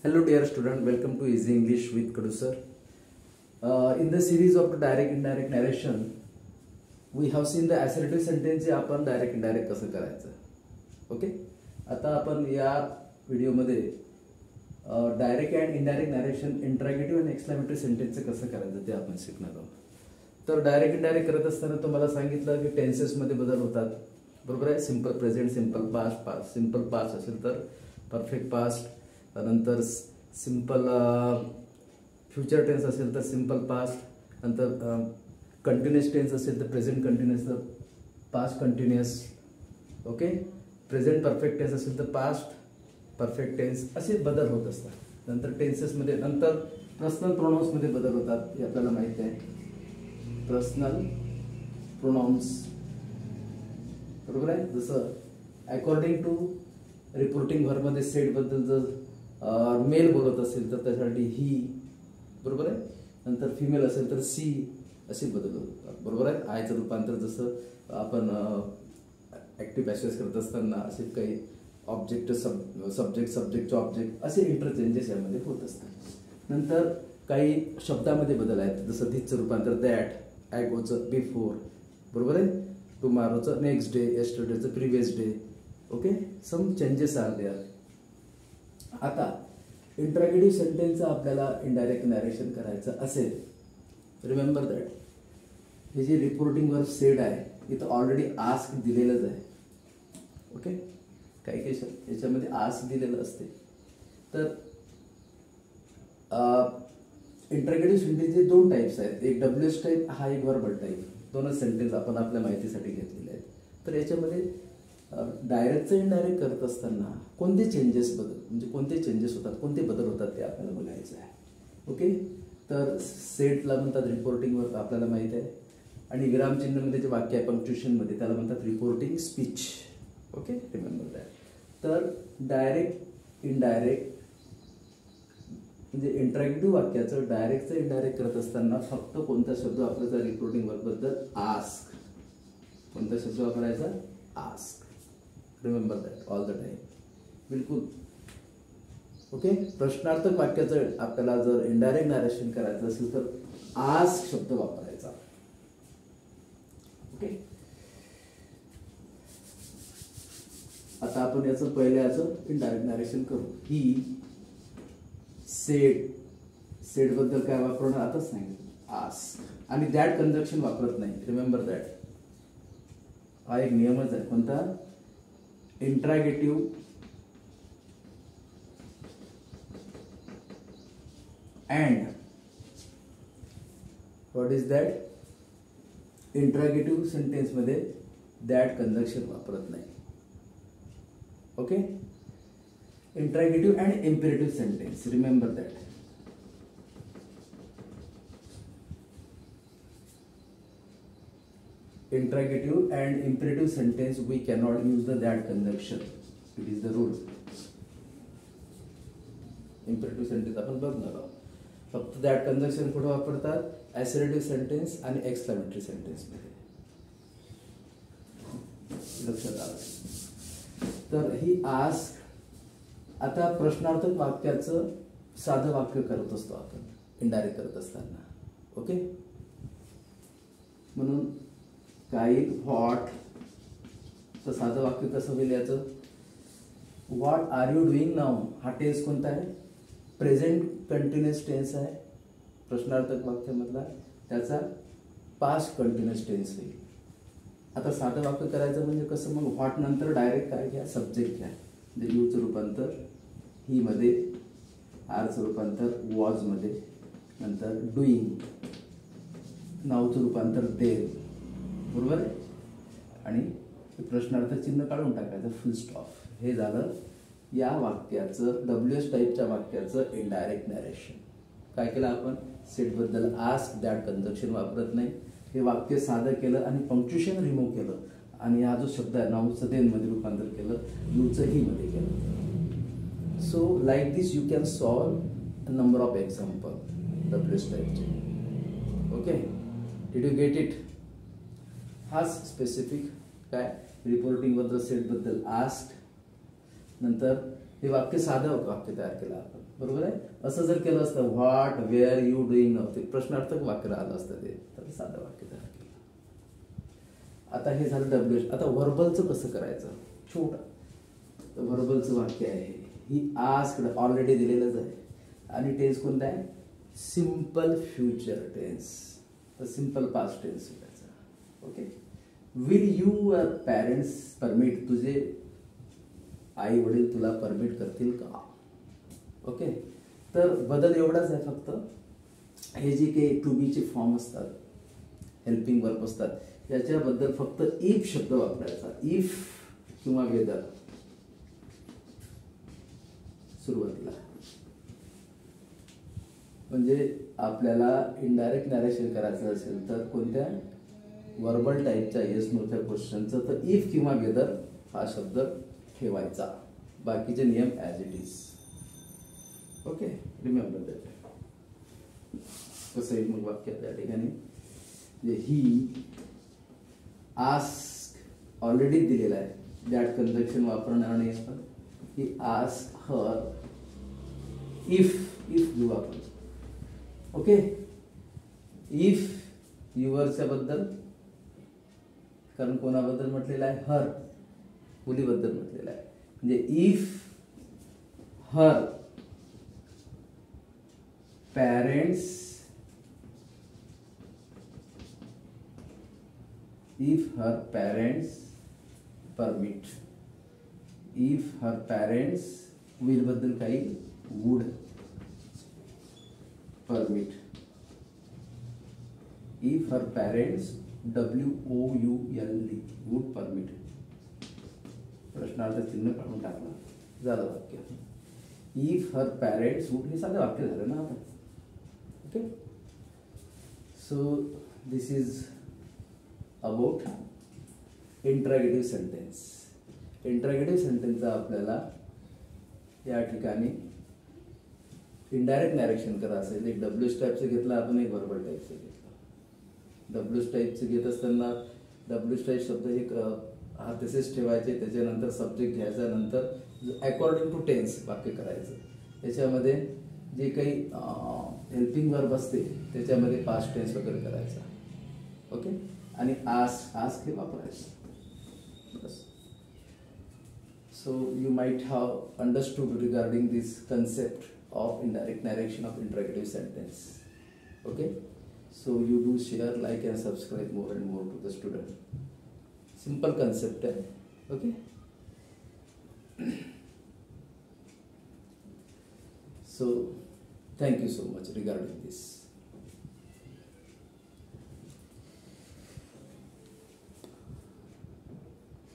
Hello dear student, welcome to Easy English with Kadu sir. In the series of direct indirect narration, we have seen the assertive sentence आपण direct indirect कसं करायचं. Okay, आता आपण या व्हिडिओमध्ये direct and indirect narration इंट्रॅगेटिव्ह आणि exclamatory sentence कसं करायचं ते आपण शिकणार आहोत. तर डायरेक्ट इनडायरेक्ट करत असताना तुम्हाला सांगितलं की टेन्सेसमध्ये बदल होतात, बरोबर आहे. Simple present, simple past, simple past असेल तर परफेक्ट पास्ट, नंतर सिंपल फ्युचर टेन्स असेल तर सिंपल पास्ट, नंतर कंटिन्युअस टेन्स असेल तर प्रेझेंट कंटिन्युअस तर past continuous. Okay, present perfect tense असेल तर पास्ट परफेक्ट टेन्स, असे बदल होत असतात. नंतर टेन्सेसमध्ये नंतर पर्सनल प्रोनाउन्समध्ये बदल होतात, हे आपल्याला माहिती आहे. पर्सनल प्रोनाउन्स, बरोबर आहे. जसं अकॉर्डिंग टू रिपोर्टिंग व्हर्बमध्ये सेट बद्दल जर मेल बोलत असेल तर त्यासाठी ही, बरोबर आहे. नंतर फिमेल असेल तर सी, असे बदल होतात, बरोबर आहे. आयचं रूपांतर जसं आपण ॲक्टिव्ह पॅसेज करत असताना असे काही ऑब्जेक्ट सब्जेक्ट ऑब्जेक्ट असे इंटरचेंजेस यामध्ये होत असतात. नंतर काही शब्दामध्ये बदल आहेत, जसं धीचं रूपांतर दॅट, ॲगोचं बिफोर, बरोबर आहे. टुमारोचं नेक्स्ट डे, येस्टरडेचं previous day. Okay, some changes are there. आता इंट्रॅगेटिव्ह सेंटेन्सचं आपल्याला इनडायरेक्ट नॅरेशन करायचं असेल, रिमेंबर दॅट हे जे रिपोर्टिंग वर्ब सेड आहे इथं ऑलरेडी आस्क दिलेलंच आहे. ओके, काही काही याच्यामध्ये आस्क दिलेलं असते. तर इंट्रॅगेटिव्ह सेंटेन्सचे दोन टाईप्स आहेत, एक WH टाईप, हा एक वर्बल टाईप. दोनच सेंटेन्स आपण आपल्या माहितीसाठी घेतलेले आहेत. तर याच्यामध्ये डायरेक्टचं इनडायरेक्ट करत असताना कोणते चेंजेस म्हणजे कोणते चेंजेस होतात, कोणते बदल होतात ते आपल्याला बघायचं आहे. ओके, तर सेटला म्हणतात रिपोर्टिंग वर्ब, आपल्याला माहिती आहे. आणि विरामचिन्हमध्ये जे वाक्य आहे पंक्च्युएशनमध्ये त्याला म्हणतात reporting speech. Okay, remember that. तर डायरेक्ट इनडायरेक्ट म्हणजे इंट्रॅगेटिव्ह वाक्याचं डायरेक्टचं इनडायरेक्ट करत असताना फक्त कोणता शब्द वापरायचा रिपोर्टिंग वर्बबद्दल, आस्क. कोणता शब्द वापरायचा, ask. Remember that all the time, बिलकुल. ओके, प्रश्नार्थक वाक्याचं आपल्याला जर इनडायरेक्ट नॅरेशन करायचं असेल तर आस्क शब्द वापरायचा. ओके, आता आपण याचं याचं इनडायरेक्ट नॅरेशन करू. ही सेड बद्दल काय वापरणं आताच सांगितलं, आस्क. आणि दॅट कंजक्शन वापरत नाही, रिमेंबर दॅट. हा एक नियमच आहे. कोणता, interrogative and what is that, interrogative सेंटेन्समध्ये दॅट कंजक्शन वापरत नाही. Okay, interrogative and imperative sentence, remember that. Interrogative and imperative sentence we cannot use the that conjunction. It is the rule. Imperative sentence आपण बघणार आहोत. फक्त that conjunction कुठे वापरतात, assertive sentence आणि exclamatory sentence मध्ये. लक्षात आलं. तर ही आस्क. आता प्रश्नार्थक वाक्याचं साधं वाक्य करत असतो आपण इनडायरेक्ट करत असताना. ओके, म्हणून काही व्हॉट तर साधं वाक्य कसं होईल याचं, what are you doing now. हा टेन्स कोणता आहे, प्रेझेंट कंटिन्युअस टेन्स आहे प्रश्नार्थक वाक्यामधला, त्याचा पास्ट कंटिन्युअस टेन्स होईल. आता साधं वाक्य करायचं म्हणजे कसं, मग व्हॉट नंतर डायरेक्ट काय घ्या, सब्जेक्ट घ्या. म्हणजे यूचं रूपांतर ही मध्ये, आरचं रूपांतर वॉज मध्ये, नंतर डुईंग, नाऊचं रूपांतर देर, बरोबर आहे. आणि प्रश्नार्थ चिन्ह काढून टाकायचं, फुल स्टॉप. हे झालं या वाक्याचं, WH टाईपच्या वाक्याचं इनडायरेक्ट नॅरेशन. काय केलं आपण, सेटबद्दल आस्क दॅट कंजक्शन वापरत नाही, हे वाक्य साधं केलं आणि पंक्च्युएशन रिमूव्ह केलं. आणि हा जो शब्द आहे नाऊचं देन मध्ये रूपांतर केलं, यूचं ही मध्ये केलं. So like this you can solve number of example WH टाईपचे. Okay, did you get it. हा स्पेसिफिक काय रिपोर्टिंग बद्दल सेट बद्दल आस्क, नंतर हे वाक्य साधं वाक्य तयार केलं आपण, बरोबर आहे. असं जर केलं असतं व्हॉट वेअर यू डुईंग नाव, ते प्रश्नार्थक वाक्य राहिलं असतं ते, तर साधं वाक्य तयार केलं. आता हे झालं डब्ल्यू. आता व्हर्बलचं कसं करायचं, छोटं. तर व्हर्बलचं वाक्य आहे, ही आस्क्ड ऑलरेडी दिलेलंच आहे, आणि टेन्स कोणता आहे, सिम्पल फ्युचर टेन्स. तर सिम्पल पास्ट टेन्स करायचा. Okay. Will your parents permit, तुझे आई वडील तुला परमिट करतील का. ओके. तर बदल एवढाच आहे फक्त, हे जे काही टू बीचे फॉर्म असतात, हेल्पिंग वर्ब असतात, याच्याबद्दल फक्त इफ शब्द वापरायचा. इफ किंवा वेदर सुरुवातीला. म्हणजे आपल्याला इनडायरेक्ट नॅरेशन करायचं असेल तर कोणत्या वर्बल टाईपच्या येस नोच्या क्वेश्चनचं, तर इफ किंवा वेदर हा शब्द ठेवायचा. बाकीचे नियम as it is. Okay, remember that. कसं आहे मग वाक्य त्या ठिकाणी, ही आस्क ऑलरेडी दिलेला आहे, दॅट कंजक्शन वापरणार नाही आपण. ही आस्क हर इफ घेऊ आपण. ओके. इफ युअरच्या बद्दल, कारण कोणाबद्दल म्हटलेलं आहे, हर, मुलीबद्दल म्हटलेलं आहे. म्हणजे if her parents, if her parents permit, if her parents will बद्दल काही would permit, if her parents WOULD would permit. प्रश्नार्थ चिन्ह काढून टाकला, झालं वाक्य. इफ हर पॅरेंट्स वुड, हे साधं वाक्य झालं ना आता. Okay. So this is about interrogative sentence. Interrogative सेंटेन्सचा आपल्याला या ठिकाणी इनडायरेक्ट नॅरेक्शन करायचं आहे. एक डब्ल्यूएस टाईपचं घेतलं आपण, एक वर्बल टाईपचं घेतलं. डब्ल्यूएस टाईपचं घेत असताना डब्ल्यूएस टाईप शब्द हे हा तसेच ठेवायचे, त्याच्यानंतर सब्जेक्ट घ्यायचा, नंतर अकॉर्डिंग टू टेन्स वाक्य करायचं. त्याच्यामध्ये जे काही हेल्पिंग वर्ब असते त्याच्यामध्ये पास्ट टेन्स वगैरे करायचा. ओके. आणि आस्क हे वापरायचं बस. So you might have understood regarding this concept of indirect narration of interrogative sentence. Okay, so you do share, like and subscribe more and more to the student. Simple concept hai. Okay. So thank you so much regarding this.